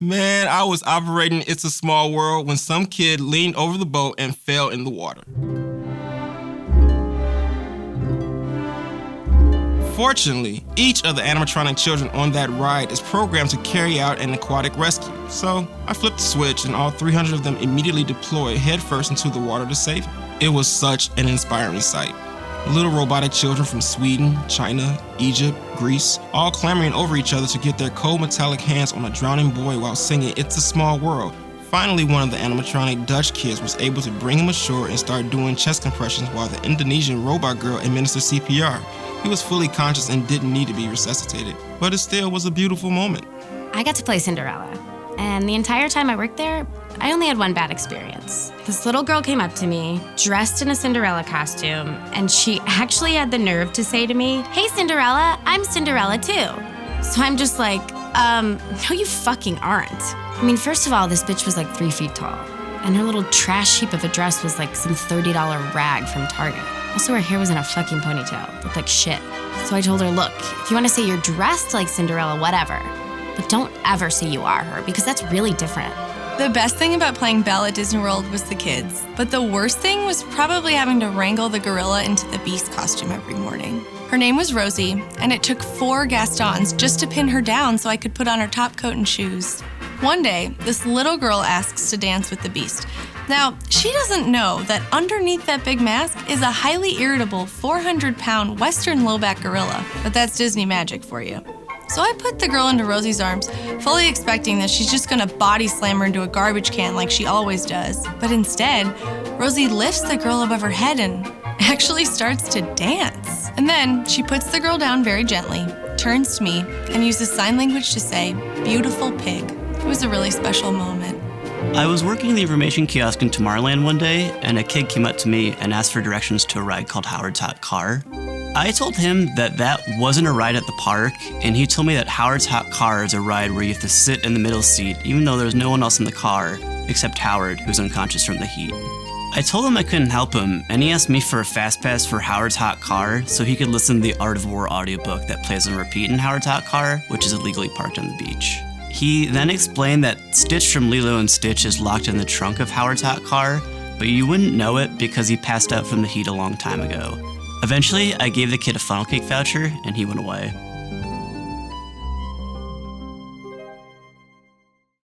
Man, I was operating It's a Small World when some kid leaned over the boat and fell in the water. Fortunately, each of the animatronic children on that ride is programmed to carry out an aquatic rescue. So I flipped the switch and all 300 of them immediately deployed headfirst into the water to save him. It was such an inspiring sight. Little robotic children from Sweden, China, Egypt, Greece, all clamoring over each other to get their cold metallic hands on a drowning boy while singing It's a Small World. Finally, one of the animatronic Dutch kids was able to bring him ashore and start doing chest compressions while the Indonesian robot girl administered CPR. He was fully conscious and didn't need to be resuscitated, but it still was a beautiful moment. I got to play Cinderella, and the entire time I worked there, I only had one bad experience. This little girl came up to me, dressed in a Cinderella costume, and she actually had the nerve to say to me, "Hey Cinderella, I'm Cinderella too." So I'm just like, no you fucking aren't. I mean, first of all, this bitch was like 3 feet tall, and her little trash heap of a dress was like some $30 rag from Target. Also, her hair was in a fucking ponytail, looked like shit. So I told her, look, if you wanna say you're dressed like Cinderella, whatever, but don't ever say you are her, because that's really different. The best thing about playing Belle at Disney World was the kids, but the worst thing was probably having to wrangle the gorilla into the Beast costume every morning. Her name was Rosie, and it took 4 Gastons just to pin her down so I could put on her top coat and shoes. One day, this little girl asks to dance with the Beast. Now, she doesn't know that underneath that big mask is a highly irritable 400-pound Western lowback gorilla, but that's Disney magic for you. So I put the girl into Rosie's arms, fully expecting that she's just gonna body slam her into a garbage can like she always does. But instead, Rosie lifts the girl above her head and actually starts to dance. And then she puts the girl down very gently, turns to me, and uses sign language to say, "Beautiful pig." It was a really special moment. I was working the information kiosk in Tomorrowland one day, and a kid came up to me and asked for directions to a ride called Howard's Hot Car. I told him that wasn't a ride at the park, and he told me that Howard's Hot Car is a ride where you have to sit in the middle seat, even though there's no one else in the car, except Howard, who's unconscious from the heat. I told him I couldn't help him, and he asked me for a fast pass for Howard's Hot Car so he could listen to the Art of War audiobook that plays on repeat in Howard's Hot Car, which is illegally parked on the beach. He then explained that Stitch from Lilo and Stitch is locked in the trunk of Howard's Hot Car, but you wouldn't know it because he passed out from the heat a long time ago. Eventually, I gave the kid a funnel cake voucher, and he went away.